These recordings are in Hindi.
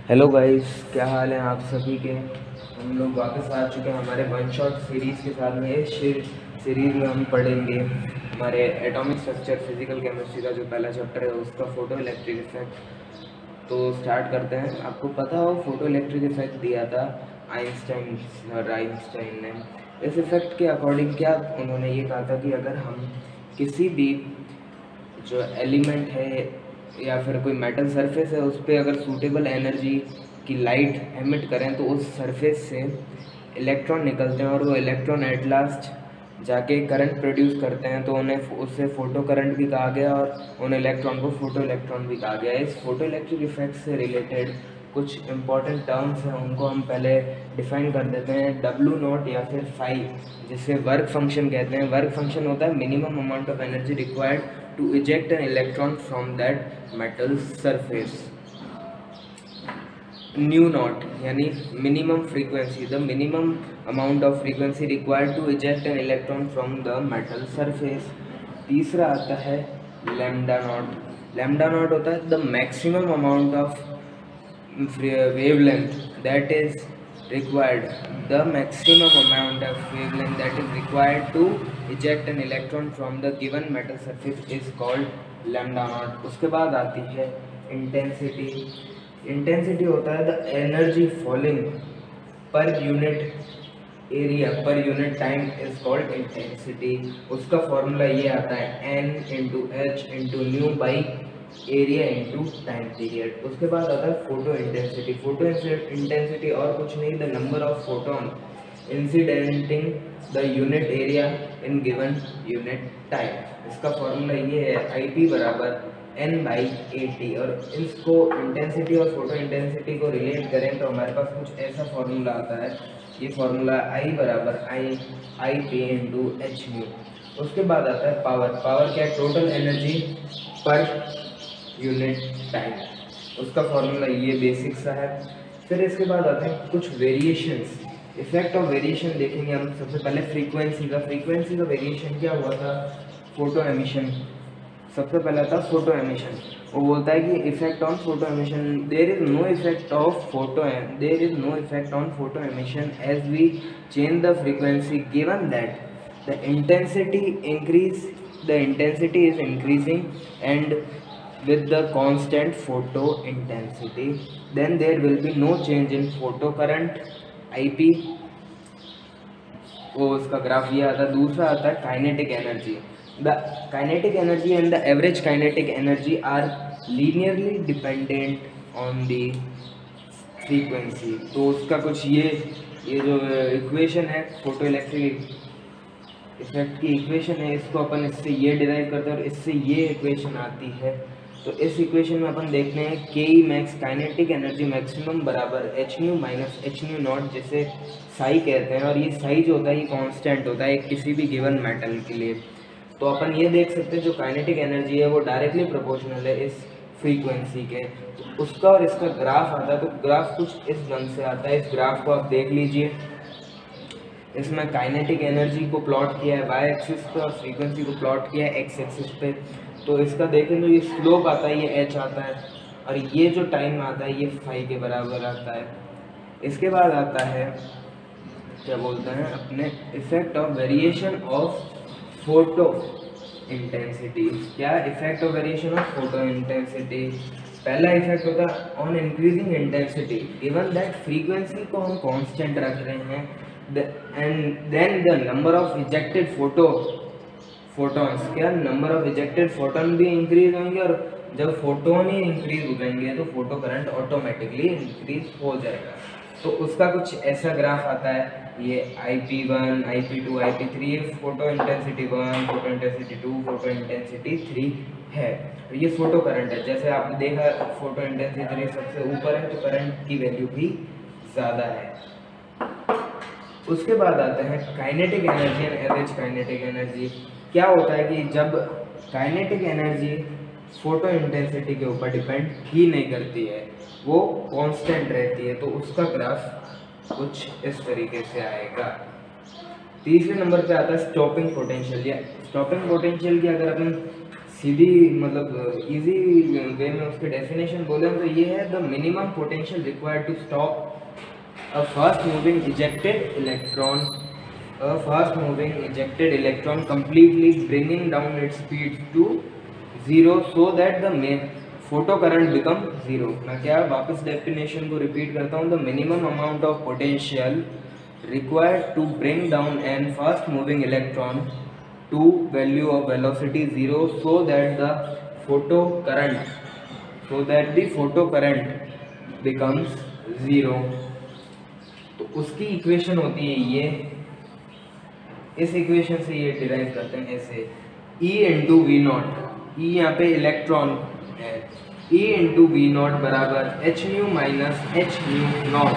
हेलो गाइस, क्या हाल है आप सभी के। हम लोग वापस आ चुके हैं हमारे वन शॉट सीरीज़ के साथ में। इस सीरीज़ में हम पढ़ेंगे हमारे एटॉमिक स्ट्रक्चर फिजिकल केमिस्ट्री का जो पहला चैप्टर है उसका फोटो इलेक्ट्रिक इफेक्ट। तो स्टार्ट करते हैं। आपको पता हो फोटो इलेक्ट्रिक इफेक्ट दिया था आइंस्टाइन ने। इस इफेक्ट के अकॉर्डिंग क्या उन्होंने ये कहा था कि अगर हम किसी भी जो एलिमेंट है या फिर कोई मेटल सरफेस है उस पर अगर सूटेबल एनर्जी की लाइट एमिट करें तो उस सरफेस से इलेक्ट्रॉन निकलते हैं और वो इलेक्ट्रॉन एट लास्ट जाके करंट प्रोड्यूस करते हैं, तो उन्हें उससे फोटो करंट भी कहा गया और उन इलेक्ट्रॉन को फोटो इलेक्ट्रॉन भी कहा गया। इस फोटो इलेक्ट्रिक इफेक्ट से रिलेटेड कुछ इंपॉर्टेंट टर्म्स हैं, उनको हम पहले डिफाइन कर देते हैं। डब्ल्यू नॉट या फिर फाई, जिसे वर्क फंक्शन कहते हैं। वर्क फंक्शन होता है minimum amount of energy required to eject an electron from that metal surface. Nu naught यानी minimum frequency, the minimum amount of frequency required to eject an electron from the metal surface. तीसरा आता है लैम्डा नॉट। लैम्डा नॉट होता है the maximum amount of wavelength that is required, the maximum amount of wavelength that is required to eject an electron from the given metal surface is called lambda naught। उसके बाद आती है इंटेंसिटी। इंटेंसिटी होता है the energy falling per unit area per unit time is called intensity. उसका फॉर्मूला ये आता है n into H into new by area into time period. उसके बाद आता है फोटो इंटेंसिटी। फोटो इंटेंसिटी और कुछ नहीं, the number of photon incidenting the unit area in given unit time. इसका फॉर्मूला ये है IP बराबर N/AT। और इसको इंटेंसिटी और फोटो इंटेंसिटी को रिलेट करें तो हमारे पास कुछ ऐसा फॉर्मूला आता है। ये फॉर्मूला I बराबर IP इंटू एच म्यू। उसके बाद आता है पावर। पावर क्या है? Total energy per unit time. उसका फॉर्मूला ये बेसिक सा है। फिर इसके बाद आते हैं कुछ वेरिएशंस। इफेक्ट ऑफ वेरिएशन देखेंगे हम। सबसे पहले फ्रीक्वेंसी का वेरिएशन क्या हुआ था? Photo emission. सबसे पहला था फोटो एमिशन। वो बोलता है कि effect on photo emission, there is no effect on photo emission as we change the frequency given that the intensity is increasing and with the constant photo intensity, then there will be no change in photo current IP। वो उसका ग्राफ ये आता है। दूसरा आता है kinetic energy. The kinetic energy and the average kinetic energy are linearly dependent on the frequency. तो उसका कुछ ये जो इक्वेशन है फोटो इलेक्ट्रिक इफेक्ट की इक्वेशन है, इसको अपन इससे ये डिराइव करते हैं और इससे ये इक्वेशन आती है। तो इस इक्वेशन में अपन देखते हैं के E max kinetic energy maximum बराबर H new minus H nu not, जिसे साई कहते हैं। और ये साई जो होता है ये कांस्टेंट होता है किसी भी गिवन मेटल के लिए। तो अपन ये देख सकते हैं जो काइनेटिक एनर्जी है वो डायरेक्टली प्रोपोर्शनल है इस फ्रीक्वेंसी के। तो उसका और इसका ग्राफ आता है। तो ग्राफ कुछ इस ढंग से आता है। इस ग्राफ को आप देख लीजिए। इसमें काइनेटिक एनर्जी को प्लॉट किया है वाई एक्सिस पे और फ्रीक्वेंसी को प्लॉट किया है एक्स एक्सिस पे। तो इसका देखें तो ये स्लोप आता है, ये एच आता है, और ये जो टाइम आता है ये फाई के बराबर आता है। इसके बाद आता है क्या बोलते हैं अपने effect of variation of photo intensity. क्या effect of variation of photo intensity? पहला इफेक्ट होता है on increasing intensity given that frequency को हम कांस्टेंट रख रहे हैं and then the number of ejected photons, क्या नंबर ऑफ इजेक्टेड फोटोन भी इंक्रीज होंगे, और जब फोटोन ही इंक्रीज हो जाएंगे तो फोटो करंट ऑटोमेटिकली इंक्रीज हो जाएगा। तो उसका कुछ ऐसा ग्राफ आता है। ये IP1, IP2, IP3 ये photo intensity 1, photo intensity 2, photo intensity 3 है। तो ये फोटो करंट है। जैसे आपने देखा फोटो इंटेंसिटी 3 सबसे ऊपर है तो करंट की वैल्यू भी ज़्यादा है। उसके बाद आता है kinetic energy and average kinetic energy. क्या होता है कि जब काइनेटिक एनर्जी फोटो इंटेंसिटी के ऊपर डिपेंड ही नहीं करती है, वो कांस्टेंट रहती है, तो उसका ग्राफ कुछ इस तरीके से आएगा। तीसरे नंबर पे आता है स्टॉपिंग पोटेंशियल। या स्टॉपिंग पोटेंशियल की अगर अपन सीधी मतलब इजी वे में उसके डेफिनेशन बोले तो ये है the minimum potential required to stop a fast moving ejected electron completely bringing down its speed to zero so that the photo current become zero। मैं क्या वापस डेफिनेशन को रिपीट करता हूँ, the minimum amount of potential required to bring down an fast moving electron to value of velocity 0 so that the photo current becomes 0। तो उसकी इक्वेशन होती है ये, इस इक्वेशन से ये डिराइव करते हैं ऐसे, E इंटू वी नॉट, ई यहाँ पे इलेक्ट्रॉन है, E इंटू वी नॉट बराबर H new minus H nu not.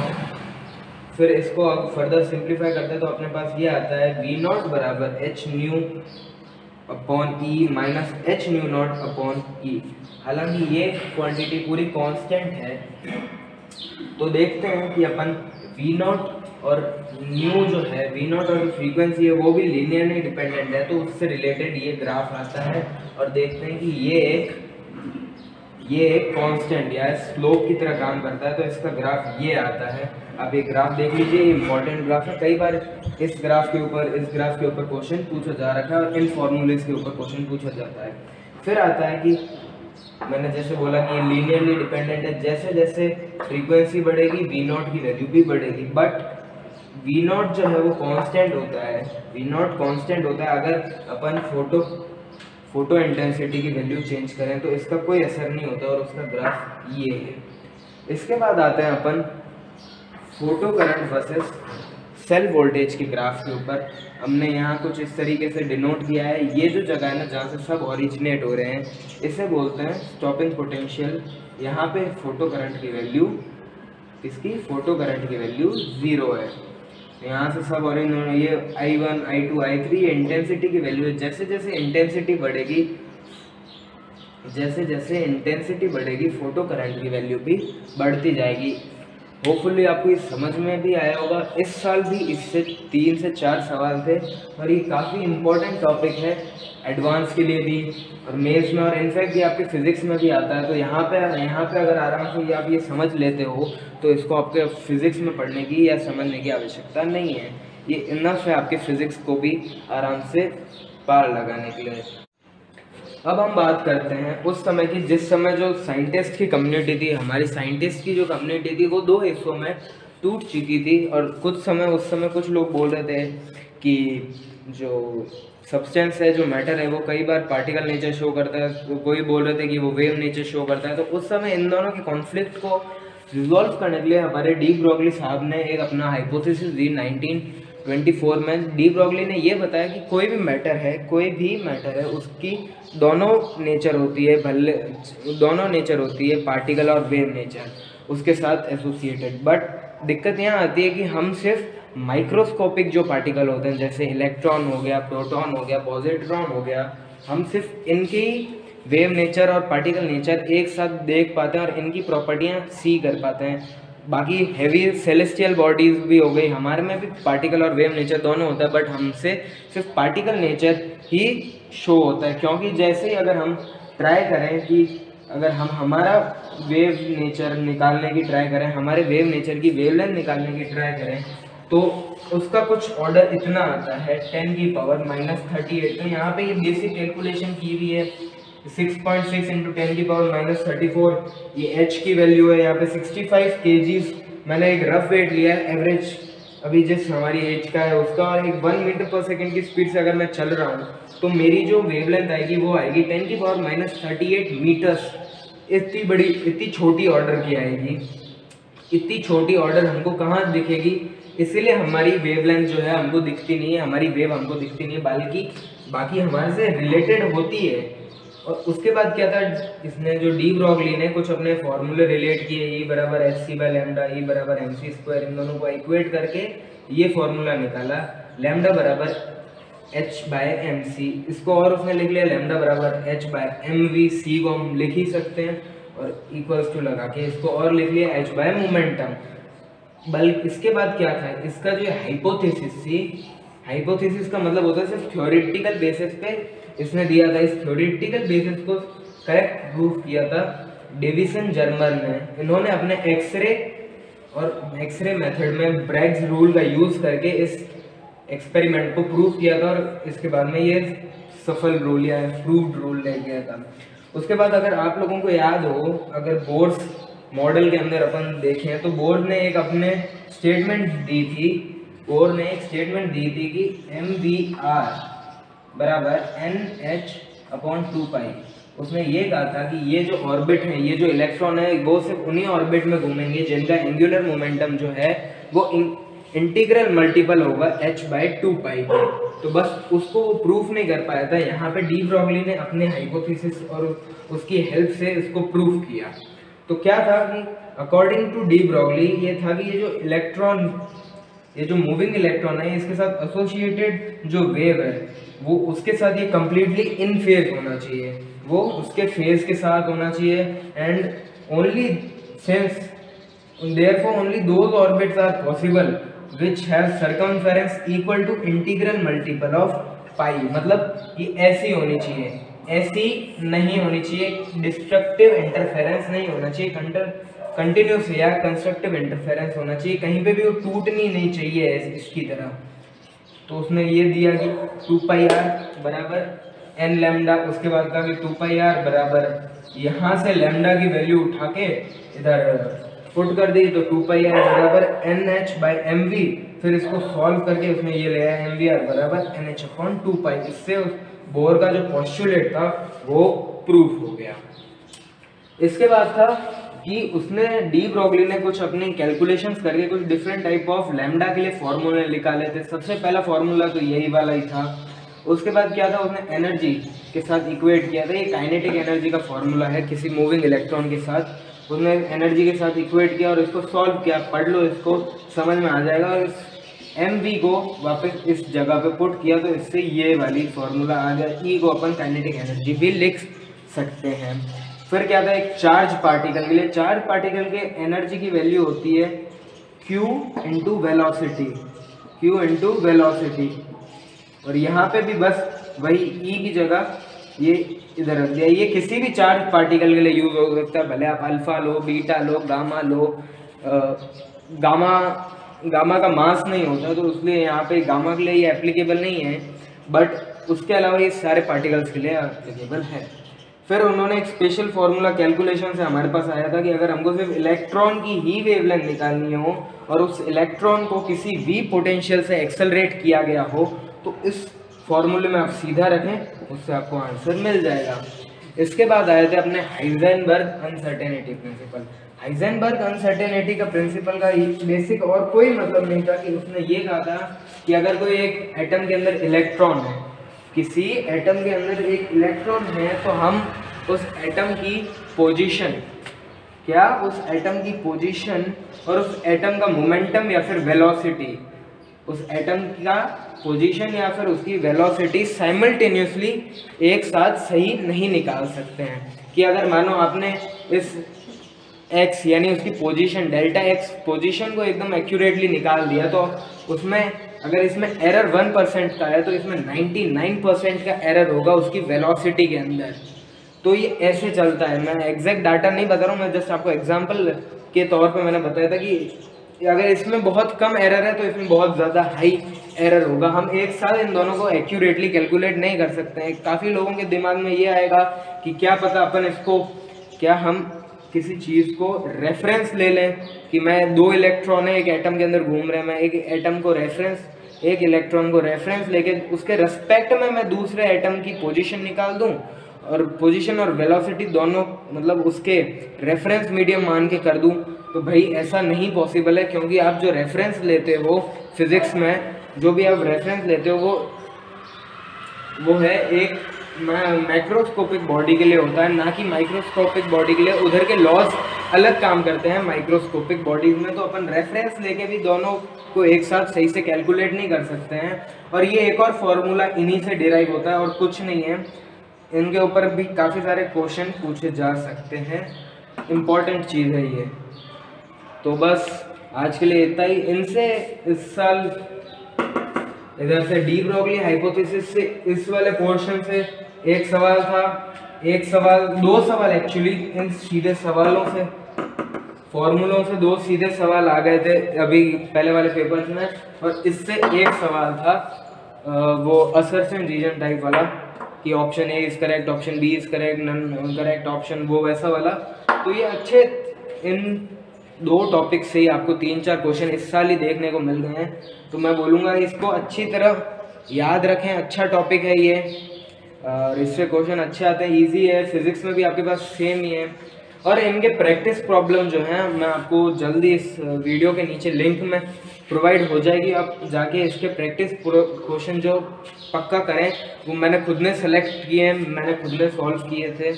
फिर इसको अब फर्दर सिंप्लीफाई करते हैं तो अपने पास ये आता है वी नॉट बराबर H nu upon E minus H nu naught upon E. हालांकि ये क्वांटिटी पूरी कांस्टेंट है, तो देखते हैं कि अपन वी नॉट और न्यू जो है, वी नॉट और फ्रीक्वेंसी है वो भी लीनियरली डिपेंडेंट है, तो उससे रिलेटेड ये ग्राफ आता है और देखते हैं कि ये एक कांस्टेंट या स्लोप की तरह काम करता है, तो इसका ग्राफ ये आता है। अब ये ग्राफ देख लीजिए, इंपॉर्टेंट ग्राफ है, कई बार इस ग्राफ के ऊपर क्वेश्चन पूछा जा रखा है और इन फॉर्मूलेस के ऊपर क्वेश्चन पूछा जाता है। फिर आता है कि मैंने जैसे बोला कि ये लीनियरली डिपेंडेंट है, जैसे जैसे फ्रीक्वेंसी बढ़ेगी वी नॉट की वैल्यू भी बढ़ेगी, बट वी नॉट जो है वो कांस्टेंट होता है, अगर अपन फोटो इंटेंसिटी की वैल्यू चेंज करें तो इसका कोई असर नहीं होता और उसका ग्राफ ये है। इसके बाद आते हैं अपन photo current versus cell voltage के ग्राफ के ऊपर। हमने यहाँ कुछ इस तरीके से डिनोट किया है, ये जो जगह है ना जहाँ से सब ओरिजिनेट हो रहे हैं इसे बोलते हैं स्टॉपिंग पोटेंशियल। यहाँ पे फोटो करंट की वैल्यू 0 है, यहाँ से सब ओरिजिनेट, ये I1 I2 I3 इंटेंसिटी की वैल्यू है। जैसे जैसे इंटेंसिटी बढ़ेगी फोटो करंट की वैल्यू भी बढ़ती जाएगी। होपफुली आपको ये समझ में भी आया होगा। इस साल भी इससे 3 से 4 सवाल थे और ये काफ़ी इम्पोर्टेंट टॉपिक है एडवांस के लिए भी और मेंस में, और इनफैक्ट ये आपके फिजिक्स में भी आता है। तो यहाँ पे अगर आराम से आप ये समझ लेते हो तो इसको आपके फिजिक्स में पढ़ने की या समझने की आवश्यकता नहीं है, ये इनफ है आपके फिजिक्स को भी आराम से पार लगाने के लिए। अब हम बात करते हैं उस समय की, जिस समय जो साइंटिस्ट की कम्युनिटी थी, हमारी साइंटिस्ट की जो कम्युनिटी थी वो 2 हिस्सों में टूट चुकी थी। और उस समय कुछ लोग बोल रहे थे कि जो सब्सटेंस है, जो मैटर है, वो कई बार पार्टिकल नेचर शो करता है, तो कोई बोल रहे थे कि वो वेव नेचर शो करता है। तो उस समय इन दोनों के कॉन्फ्लिक्ट को रिजॉल्व करने के लिए हमारे डी ब्रॉगली साहब ने एक अपना हाइपोथेसिस दी 1924 में। डी ब्रॉगली ने ये बताया कि कोई भी मैटर है उसकी दोनों नेचर होती है पार्टिकल और वेव नेचर उसके साथ एसोसिएटेड। बट दिक्कत यहाँ आती है कि हम सिर्फ माइक्रोस्कोपिक जो पार्टिकल होते हैं, जैसे इलेक्ट्रॉन हो गया, प्रोटॉन हो गया, पॉजिट्रॉन हो गया, हम सिर्फ इनकी वेव नेचर और पार्टिकल नेचर एक साथ देख पाते हैं और इनकी प्रॉपर्टियाँ सी कर पाते हैं। बाकी हैवी सेलेस्टियल बॉडीज़ भी हो गई, हमारे में भी पार्टिकल और वेव नेचर दोनों होता है, बट हमसे सिर्फ पार्टिकल नेचर ही शो होता है। क्योंकि जैसे ही अगर हम ट्राई करें कि अगर हम हमारा वेव नेचर निकालने की ट्राई करें, हमारे वेव नेचर की वेवलेंथ निकालने की ट्राई करें, तो उसका कुछ ऑर्डर इतना आता है 10⁻⁻38। तो यहाँ पे ये बेसिक कैलकुलेशन की हुई है 6.6 × 10⁻34, ये h की वैल्यू है। यहाँ पे 65 kgs मैंने एक रफ वेट लिया है, एवरेज अभी जिस हमारी एज का है उसका, और एक 1 मीटर/सेकंड की स्पीड से अगर मैं चल रहा हूँ तो मेरी जो वेवलेंथ आएगी वो आएगी 10⁻38 मीटर्स। इतनी छोटी ऑर्डर की आएगी, इतनी छोटी ऑर्डर हमको कहाँ दिखेगी? इसीलिए हमारी वेवलेंथ जो है हमको दिखती नहीं है, हमारी वेव हमको दिखती नहीं है, बल्कि बाकी हमारे से रिलेटेड होती है। और उसके बाद क्या था, इसने जो डी ब्रॉगली ने कुछ अपने फॉर्मूले रिलेट किए, E = hc/λ, E = mc², इन दोनों को इक्वेट करके ये फॉर्मूला निकाला, λ = h/mc। इसको और उसने लिख लिया λ = h/mv, c को हम लिख ही सकते हैं और इक्वल्स टू लगा के इसको और लिख लिया h/मोमेंटम। बल्कि इसके बाद क्या था, इसका जो हाइपोथेसिस थी, हाइपोथेसिस का मतलब होता है सिर्फ थ्योरेटिकल बेसिस पे इसने दिया था, इस थ्योरेटिकल बेसिस को करेक्ट प्रूफ किया था डेविसन जर्मन ने। इन्होंने अपने एक्सरे मेथड में ब्रैग्स रूल का यूज करके इस एक्सपेरिमेंट को प्रूव किया था और इसके बाद में ये सफल रूल या प्रूव्ड रूल ले गया था। उसके बाद अगर आप लोगों को याद हो, अगर बोर्स मॉडल के अंदर अपन देखें तो बोर ने एक अपने स्टेटमेंट दी थी, बोर ने एक स्टेटमेंट दी थी कि mvr बराबर NH/2π। उसने ये कहा था कि ये जो ऑर्बिट है, ये जो इलेक्ट्रॉन है, वो सिर्फ उन्हीं ऑर्बिट में घूमेंगे जिनका एंगुलर मोमेंटम जो है वो इंटीग्रल मल्टीपल होगा h/2π। तो बस उसको वो प्रूफ नहीं कर पाया था। यहाँ पे डी ब्रॉगली ने अपने हाइपोथेसिस और उसकी हेल्प से इसको प्रूफ किया। तो क्या था कि अकॉर्डिंग टू डी ब्रॉगली ये था कि ये जो इलेक्ट्रॉन, ये जो मूविंग इलेक्ट्रॉन है, इसके साथ एसोसिएटेड जो वेव है वो उसके साथ ये कम्प्लीटली इन फेज होना चाहिए, वो उसके फेज के साथ होना चाहिए। And only since therefore only those orbits are possible which have circumference equal to integral multiple of pi. मतलब ये ऐसी होनी चाहिए, ऐसी नहीं होनी चाहिए, डिस्ट्रक्टिव इंटरफेरेंस नहीं होना चाहिए, कंटिन्यूस या कंस्ट्रक्टिव इंटरफेरेंस होना चाहिए, कहीं पे भी वो टूटनी नहीं चाहिए इसकी तरह। तो उसने ये दिया कि 2πr बराबर n लैम्डा। उसके बाद कहा कि 2πr बराबर यहाँ से लैम्डा की वैल्यू उठा के इधर पुट कर दी, तो 2πr बराबर NH/mv। फिर इसको सॉल्व करके उसने ये ले आया mvr बराबर NH/2π। इससे बोर का जो पोस्टुलेट था वो प्रूफ हो गया। इसके बाद था कि उसने डी ब्रॉगली ने कुछ अपने कैलकुलेशंस करके कुछ डिफरेंट टाइप ऑफ लैम्डा के लिए फॉर्मूले निकाले थे। सबसे पहला फॉर्मूला तो यही वाला ही था। उसके बाद क्या था, उसने एनर्जी के साथ इक्वेट किया था। ये काइनेटिक एनर्जी का फॉर्मूला है किसी मूविंग इलेक्ट्रॉन के साथ। उसने एनर्जी के साथ इक्वेट किया और इसको सॉल्व किया। पढ़ लो, इसको समझ में आ जाएगा। और इस mv को वापस इस जगह पे पुट किया तो इससे ये वाली फॉर्मूला आ गया। ई को अपन काइनेटिक एनर्जी भी लिख सकते हैं। फिर क्या था, एक चार्ज पार्टिकल के लिए, चार्ज पार्टिकल के एनर्जी की वैल्यू होती है q into velocity, q into velocity. और यहाँ पे भी बस वही e की जगह ये इधर रख दिया। ये किसी भी चार्ज पार्टिकल के लिए यूज हो सकता है, भले आप अल्फा लो, बीटा लो, गामा लो। गामा का मास नहीं होता तो इसलिए यहाँ पे गामा के लिए ये एप्लीकेबल नहीं है, बट उसके अलावा ये सारे पार्टिकल्स के लिए एप्लीकेबल है। फिर उन्होंने एक स्पेशल फॉर्मूला कैलकुलेशन से हमारे पास आया था कि अगर हमको सिर्फ इलेक्ट्रॉन की ही वेवलेंथ निकालनी हो और उस इलेक्ट्रॉन को किसी भी पोटेंशियल से एक्सेलरेट किया गया हो तो इस फॉर्मूले में आप सीधा रखें, उससे आपको आंसर मिल जाएगा। इसके बाद आए थे अपने Heisenberg uncertainty principle. Heisenberg uncertainty का प्रिंसिपल का बेसिक और कोई मतलब नहीं था कि उसने ये कहा था कि अगर कोई एक एटम के अंदर इलेक्ट्रॉन है, किसी एटम के अंदर एक इलेक्ट्रॉन है, तो हम उस एटम की पोजीशन, क्या उस एटम की पोजीशन और उस एटम का मोमेंटम या फिर वेलोसिटी, उस एटम का पोजीशन या फिर उसकी वेलोसिटी साइमल्टेनियसली एक साथ सही नहीं निकाल सकते हैं। कि अगर मानो आपने इस x यानी उसकी पोजीशन डेल्टा x पोजीशन को एकदम एक्यूरेटली निकाल दिया, तो उसमें अगर इसमें एरर 1% का है तो इसमें 99% का एरर होगा उसकी वेलोसिटी के अंदर। तो ये ऐसे चलता है। मैं एग्जैक्ट डाटा नहीं बता रहा हूँ, मैं जस्ट आपको एग्जांपल के तौर पे मैंने बताया था कि अगर इसमें बहुत कम एरर है तो इसमें बहुत ज़्यादा हाई एरर होगा। हम एक साथ इन दोनों को एक्यूरेटली कैलकुलेट नहीं कर सकते हैं। काफ़ी लोगों के दिमाग में ये आएगा कि क्या पता अपन इसको, क्या हम किसी चीज़ को रेफरेंस ले लें कि मैं 2 इलेक्ट्रॉन है एक एटम के अंदर घूम रहे हैं, मैं एक एटम को रेफरेंस, एक इलेक्ट्रॉन को रेफरेंस लेके उसके रेस्पेक्ट में मैं दूसरे एटम की पोजीशन निकाल दूं और पोजीशन और वेलोसिटी दोनों मतलब उसके रेफरेंस मीडियम मान के कर दूं। तो भाई ऐसा नहीं पॉसिबल है, क्योंकि आप जो रेफरेंस लेते हो फिजिक्स में, जो भी आप रेफरेंस लेते हो वो है एक माइक्रोस्कोपिक बॉडी के लिए होता है, ना कि माइक्रोस्कोपिक बॉडी के लिए। उधर के लॉज अलग काम करते हैं माइक्रोस्कोपिक बॉडीज में। तो अपन रेफरेंस लेके भी दोनों को एक साथ सही से कैलकुलेट नहीं कर सकते हैं। और ये एक और फॉर्मूला इन्हीं से डिराइव होता है और कुछ नहीं है। इनके ऊपर भी काफ़ी सारे क्वेश्चन पूछे जा सकते हैं, इम्पॉर्टेंट चीज़ है ये। तो बस आज के लिए इतना ही। इनसे इस साल इधर से डी ब्रॉगली हाइपोथेसिस से इस वाले पोर्शन से एक सवाल था, दो सवाल एक्चुअली, इन सीधे सवालों से, फॉर्मूलों से दो सीधे सवाल आ गए थे अभी पहले वाले पेपर्स में, और इससे एक सवाल था वो असर्शन रीजन टाइप वाला कि option A is correct, option B is correct, none correct option, वो वैसा वाला। तो ये अच्छे, इन दो टॉपिक से ही आपको 3-4 क्वेश्चन इस साल ही देखने को मिल गए हैं। तो मैं बोलूँगा इसको अच्छी तरह याद रखें, अच्छा टॉपिक है ये, और इससे क्वेश्चन अच्छे आते हैं, इजी है। फिजिक्स में भी आपके पास सेम ही है। और इनके प्रैक्टिस प्रॉब्लम जो है मैं आपको जल्दी इस वीडियो के नीचे लिंक में प्रोवाइड हो जाएगी, आप जाके इसके प्रैक्टिस क्वेश्चन जो पक्का करें, वो मैंने खुद ने सेलेक्ट किए हैं, मैंने खुद ने सॉल्व किए थे।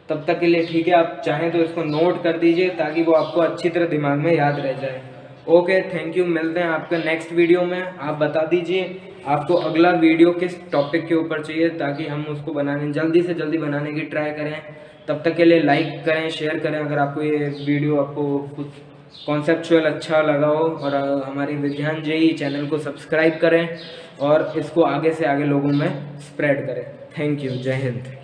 तब तक के लिए ठीक है, आप चाहें तो इसको नोट कर दीजिए ताकि वो आपको अच्छी तरह दिमाग में याद रह जाए। Okay, thank you. मिलते हैं आपके नेक्स्ट वीडियो में। आप बता दीजिए आपको अगला वीडियो किस टॉपिक के ऊपर चाहिए ताकि हम उसको जल्दी से जल्दी बनाने की ट्राई करें। तब तक के लिए लाइक करें, शेयर करें अगर आपको ये वीडियो आपको कुछ कॉन्सेप्चुअल अच्छा लगा हो, और हमारी विज्ञान जेई चैनल को सब्सक्राइब करें और इसको आगे से आगे लोगों में स्प्रेड करें। Thank you. जय हिंद।